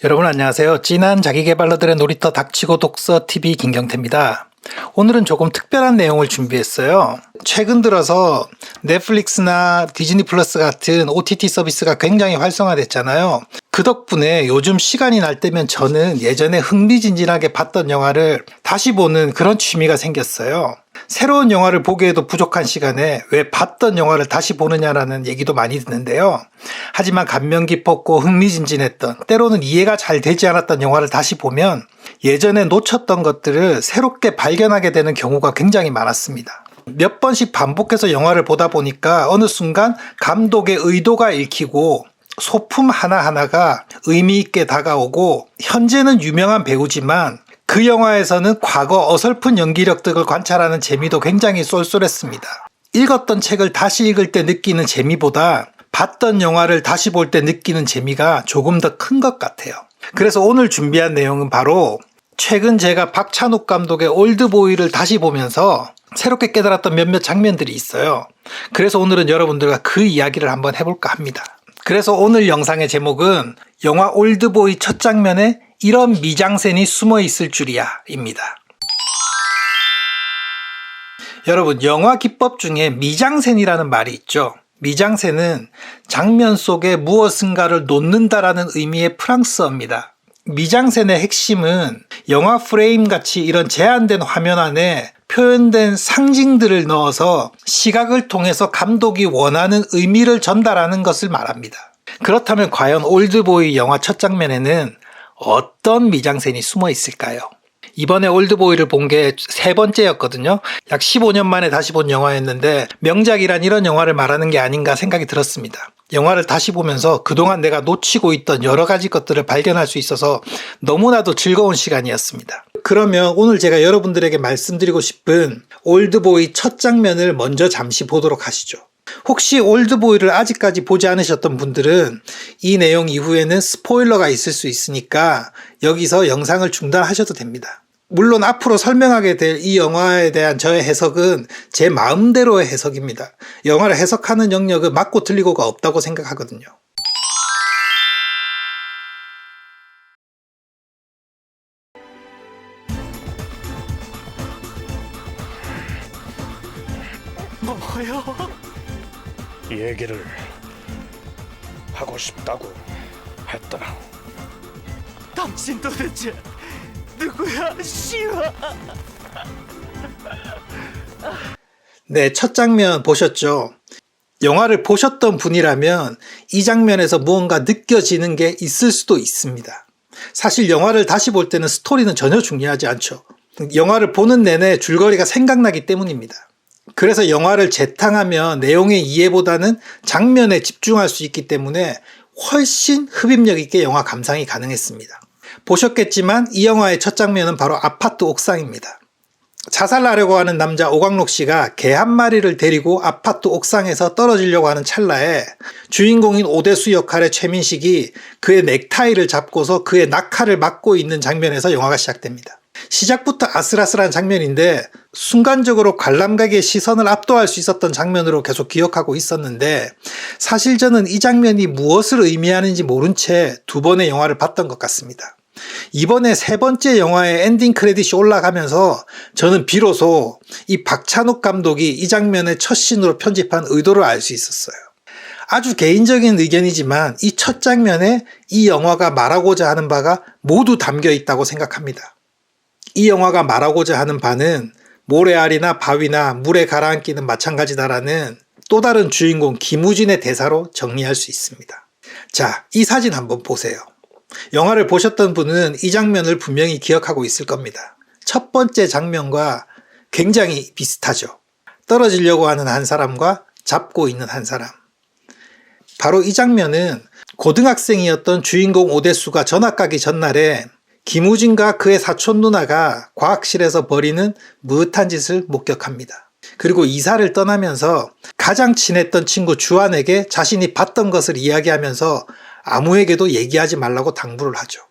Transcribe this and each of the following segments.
여러분 안녕하세요. 진한 자기계발러들의 놀이터 닥치고 독서 TV 김경태입니다. 오늘은 조금 특별한 내용을 준비했어요. 최근 들어서 넷플릭스나 디즈니 플러스 같은 OTT 서비스가 굉장히 활성화됐잖아요. 그 덕분에 요즘 시간이 날 때면 저는 예전에 흥미진진하게 봤던 영화를 다시 보는 그런 취미가 생겼어요. 새로운 영화를 보기에도 부족한 시간에 왜 봤던 영화를 다시 보느냐라는 얘기도 많이 듣는데요. 하지만 감명 깊었고 흥미진진했던, 때로는 이해가 잘 되지 않았던 영화를 다시 보면 예전에 놓쳤던 것들을 새롭게 발견하게 되는 경우가 굉장히 많았습니다. 몇 번씩 반복해서 영화를 보다 보니까 어느 순간 감독의 의도가 읽히고 소품 하나하나가 의미 있게 다가오고, 현재는 유명한 배우지만 그 영화에서는 과거 어설픈 연기력들을 관찰하는 재미도 굉장히 쏠쏠했습니다. 읽었던 책을 다시 읽을 때 느끼는 재미보다 봤던 영화를 다시 볼 때 느끼는 재미가 조금 더 큰 것 같아요. 그래서 오늘 준비한 내용은 바로 최근 제가 박찬욱 감독의 올드보이를 다시 보면서 새롭게 깨달았던 몇몇 장면들이 있어요. 그래서 오늘은 여러분들과 그 이야기를 한번 해볼까 합니다. 그래서 오늘 영상의 제목은 영화 올드보이 첫 장면에 이런 미장센이 숨어 있을 줄이야 입니다. 여러분, 영화 기법 중에 미장센이라는 말이 있죠. 미장센은 장면 속에 무엇인가를 놓는다라는 의미의 프랑스어입니다. 미장센의 핵심은 영화 프레임 같이 이런 제한된 화면 안에 표현된 상징들을 넣어서 시각을 통해서 감독이 원하는 의미를 전달하는 것을 말합니다. 그렇다면 과연 올드보이 영화 첫 장면에는 어떤 미장센이 숨어 있을까요? 이번에 올드보이를 본 게 세 번째였거든요. 약 15년 만에 다시 본 영화였는데 명작이란 이런 영화를 말하는 게 아닌가 생각이 들었습니다. 영화를 다시 보면서 그동안 내가 놓치고 있던 여러 가지 것들을 발견할 수 있어서 너무나도 즐거운 시간이었습니다. 그러면 오늘 제가 여러분들에게 말씀드리고 싶은 올드보이 첫 장면을 먼저 잠시 보도록 하시죠. 혹시 올드보이를 아직까지 보지 않으셨던 분들은 이 내용 이후에는 스포일러가 있을 수 있으니까 여기서 영상을 중단하셔도 됩니다. 물론 앞으로 설명하게 될 이 영화에 대한 저의 해석은 제 마음대로의 해석입니다. 영화를 해석하는 영역은 맞고 틀리고가 없다고 생각하거든요. 뭐요? 얘기를 하고 싶다고 했다. 당신 도대체 누구야? 씨와. 네, 첫 장면 보셨죠? 영화를 보셨던 분이라면 이 장면에서 무언가 느껴지는 게 있을 수도 있습니다. 사실 영화를 다시 볼 때는 스토리는 전혀 중요하지 않죠. 영화를 보는 내내 줄거리가 생각나기 때문입니다. 그래서 영화를 재탕하면 내용의 이해보다는 장면에 집중할 수 있기 때문에 훨씬 흡입력 있게 영화 감상이 가능했습니다. 보셨겠지만 이 영화의 첫 장면은 바로 아파트 옥상입니다. 자살하려고 하는 남자 오광록 씨가 개 한 마리를 데리고 아파트 옥상에서 떨어지려고 하는 찰나에 주인공인 오대수 역할의 최민식이 그의 넥타이를 잡고서 그의 낙하를 막고 있는 장면에서 영화가 시작됩니다. 시작부터 아슬아슬한 장면인데 순간적으로 관람객의 시선을 압도할 수 있었던 장면으로 계속 기억하고 있었는데, 사실 저는 이 장면이 무엇을 의미하는지 모른 채 두 번의 영화를 봤던 것 같습니다. 이번에 세 번째 영화의 엔딩 크레딧이 올라가면서 저는 비로소 이 박찬욱 감독이 이 장면의 첫 씬으로 편집한 의도를 알 수 있었어요. 아주 개인적인 의견이지만 이 첫 장면에 이 영화가 말하고자 하는 바가 모두 담겨 있다고 생각합니다. 이 영화가 말하고자 하는 바는 모래알이나 바위나 물에 가라앉기는 마찬가지다라는 또 다른 주인공 김우진의 대사로 정리할 수 있습니다. 자, 이 사진 한번 보세요. 영화를 보셨던 분은 이 장면을 분명히 기억하고 있을 겁니다. 첫 번째 장면과 굉장히 비슷하죠. 떨어지려고 하는 한 사람과 잡고 있는 한 사람. 바로 이 장면은 고등학생이었던 주인공 오대수가 전학 가기 전날에 김우진과 그의 사촌 누나가 과학실에서 벌이는 무릇한 짓을 목격합니다. 그리고 이사를 떠나면서 가장 친했던 친구 주한에게 자신이 봤던 것을 이야기하면서 아무에게도 얘기하지 말라고 당부를 하죠.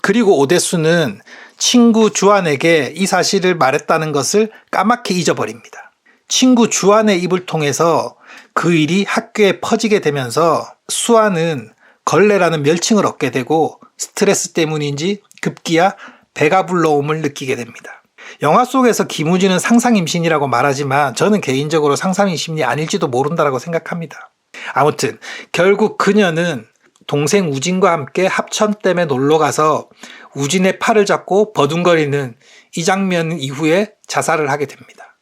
그리고 오대수는 친구 주한에게 이 사실을 말했다는 것을 까맣게 잊어버립니다. 친구 주한의 입을 통해서 그 일이 학교에 퍼지게 되면서 수아는 걸레라는 멸칭을 얻게 되고 스트레스 때문인지 급기야 배가 불러옴을 느끼게 됩니다. 영화 속에서 김우진은 상상임신이라고 말하지만 저는 개인적으로 상상임신이 아닐지도 모른다라고 생각합니다. 아무튼 결국 그녀는 동생 우진과 함께 합천댐에 놀러가서 우진의 팔을 잡고 버둥거리는 이 장면 이후에 자살을 하게 됩니다.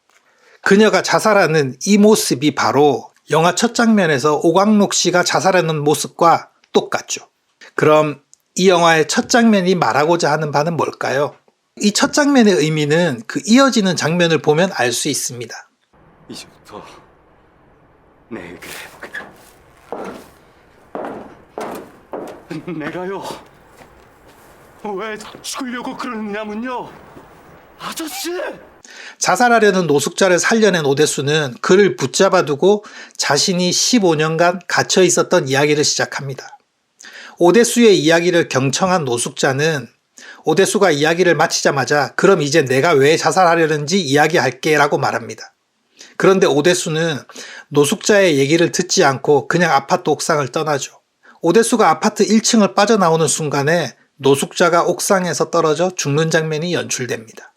그녀가 자살하는 이 모습이 바로 영화 첫 장면에서 오광록 씨가 자살하는 모습과 똑같죠. 그럼 이 영화의 첫 장면이 말하고자 하는 바는 뭘까요? 이 첫 장면의 의미는 그 이어지는 장면을 보면 알 수 있습니다. 이제부터 내 얘기를 해보겠다. 내가요, 왜 죽으려고 그러느냐면요, 아저씨! 자살하려는 노숙자를 살려낸 오대수는 그를 붙잡아두고 자신이 15년간 갇혀 있었던 이야기를 시작합니다. 오대수의 이야기를 경청한 노숙자는 오대수가 이야기를 마치자마자 그럼 이제 내가 왜 자살하려는지 이야기할게 라고 말합니다. 그런데 오대수는 노숙자의 얘기를 듣지 않고 그냥 아파트 옥상을 떠나죠. 오대수가 아파트 1층을 빠져나오는 순간에 노숙자가 옥상에서 떨어져 죽는 장면이 연출됩니다.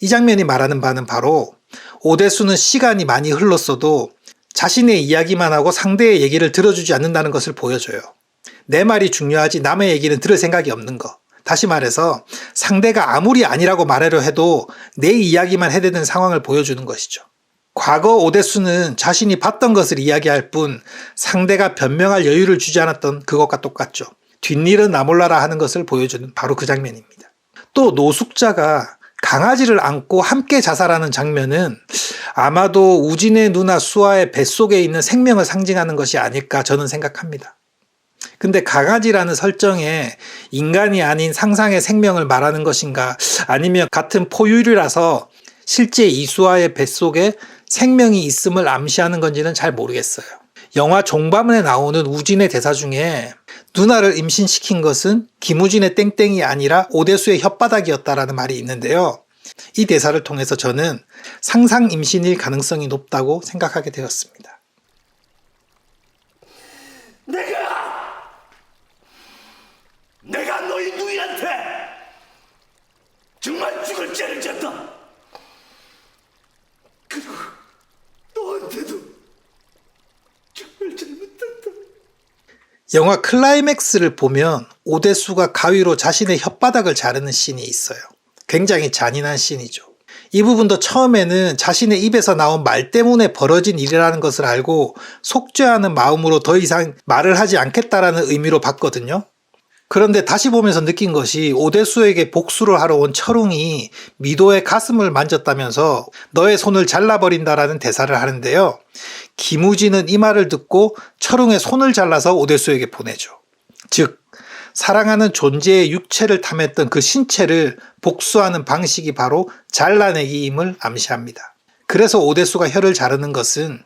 이 장면이 말하는 바는 바로 오대수는 시간이 많이 흘렀어도 자신의 이야기만 하고 상대의 얘기를 들어주지 않는다는 것을 보여줘요. 내 말이 중요하지 남의 얘기는 들을 생각이 없는 거. 다시 말해서 상대가 아무리 아니라고 말하려 해도 내 이야기만 해대는 상황을 보여주는 것이죠. 과거 오대수는 자신이 봤던 것을 이야기할 뿐 상대가 변명할 여유를 주지 않았던 그것과 똑같죠. 뒷일은 나 몰라라 하는 것을 보여주는 바로 그 장면입니다. 또 노숙자가 강아지를 안고 함께 자살하는 장면은 아마도 우진의 누나 수아의 뱃속에 있는 생명을 상징하는 것이 아닐까 저는 생각합니다. 근데 강아지라는 설정에 인간이 아닌 상상의 생명을 말하는 것인가, 아니면 같은 포유류라서 실제 이수아의 뱃속에 생명이 있음을 암시하는 건지는 잘 모르겠어요. 영화 종반에 나오는 우진의 대사 중에 누나를 임신시킨 것은 김우진의 땡땡이 아니라 오대수의 혓바닥이었다라는 말이 있는데요. 이 대사를 통해서 저는 상상 임신일 가능성이 높다고 생각하게 되었습니다. 내가 너희 누이한테 정말 죽을 죄를 졌다. 그리고 너한테도 정말 잘못했다. 영화 클라이맥스를 보면 오대수가 가위로 자신의 혓바닥을 자르는 씬이 있어요. 굉장히 잔인한 씬이죠. 이 부분도 처음에는 자신의 입에서 나온 말 때문에 벌어진 일이라는 것을 알고 속죄하는 마음으로 더 이상 말을 하지 않겠다라는 의미로 봤거든요. 그런데 다시 보면서 느낀 것이 오대수에게 복수를 하러 온 철웅이 미도의 가슴을 만졌다면서 너의 손을 잘라버린다라는 대사를 하는데요. 김우진은 이 말을 듣고 철웅의 손을 잘라서 오대수에게 보내죠. 즉 사랑하는 존재의 육체를 탐했던 그 신체를 복수하는 방식이 바로 잘라내기임을 암시합니다. 그래서 오대수가 혀를 자르는 것은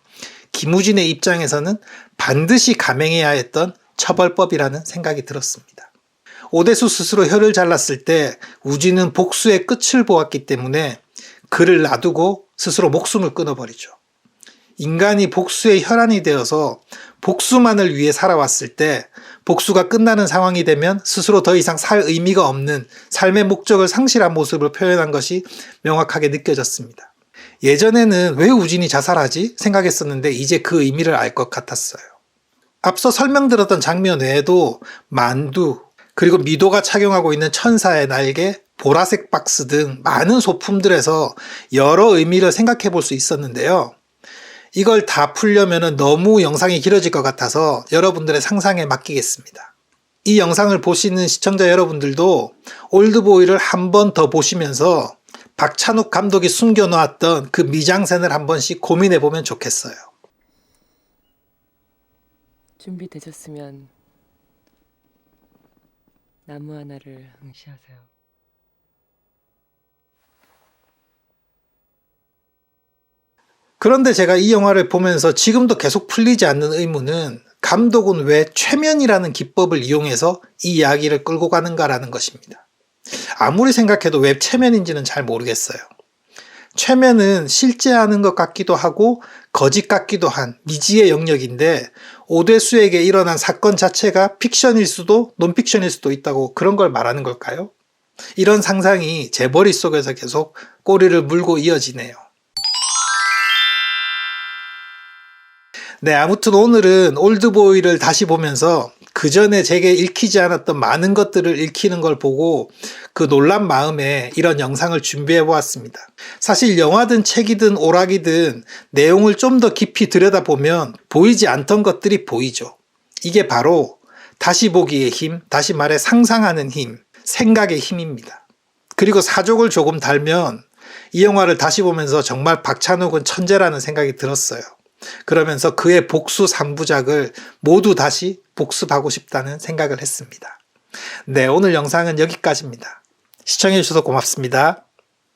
김우진의 입장에서는 반드시 감행해야 했던 처벌법이라는 생각이 들었습니다. 오대수 스스로 혀를 잘랐을 때 우진은 복수의 끝을 보았기 때문에 그를 놔두고 스스로 목숨을 끊어버리죠. 인간이 복수의 혈안이 되어서 복수만을 위해 살아왔을 때 복수가 끝나는 상황이 되면 스스로 더 이상 살 의미가 없는 삶의 목적을 상실한 모습을 표현한 것이 명확하게 느껴졌습니다. 예전에는 왜 우진이 자살하지 생각했었는데 이제 그 의미를 알 것 같았어요. 앞서 설명드렸던 장면 외에도 만두, 그리고 미도가 착용하고 있는 천사의 날개, 보라색 박스 등 많은 소품들에서 여러 의미를 생각해 볼 수 있었는데요. 이걸 다 풀려면 너무 영상이 길어질 것 같아서 여러분들의 상상에 맡기겠습니다. 이 영상을 보시는 시청자 여러분들도 올드보이를 한 번 더 보시면서 박찬욱 감독이 숨겨놓았던 그 미장센을 한 번씩 고민해 보면 좋겠어요. 준비되셨으면 나무 하나를 응시하세요. 그런데 제가 이 영화를 보면서 지금도 계속 풀리지 않는 의문은 감독은 왜 최면이라는 기법을 이용해서 이 이야기를 끌고 가는가라는 것입니다. 아무리 생각해도 왜 최면인지는 잘 모르겠어요. 최면은 실제 하는 것 같기도 하고 거짓 같기도 한 미지의 영역인데 오대수에게 일어난 사건 자체가 픽션일 수도 논픽션일 수도 있다고 그런 걸 말하는 걸까요? 이런 상상이 제 머릿속에서 계속 꼬리를 물고 이어지네요. 네, 아무튼 오늘은 올드보이를 다시 보면서 그 전에 제게 읽히지 않았던 많은 것들을 읽히는 걸 보고 그 놀란 마음에 이런 영상을 준비해 보았습니다. 사실 영화든 책이든 오락이든 내용을 좀 더 깊이 들여다보면 보이지 않던 것들이 보이죠. 이게 바로 다시 보기의 힘, 다시 말해 상상하는 힘, 생각의 힘입니다. 그리고 사족을 조금 달면 이 영화를 다시 보면서 정말 박찬욱은 천재라는 생각이 들었어요. 그러면서 그의 복수 3부작을 모두 다시 복습하고 싶다는 생각을 했습니다. 네, 오늘 영상은 여기까지입니다. 시청해주셔서 고맙습니다.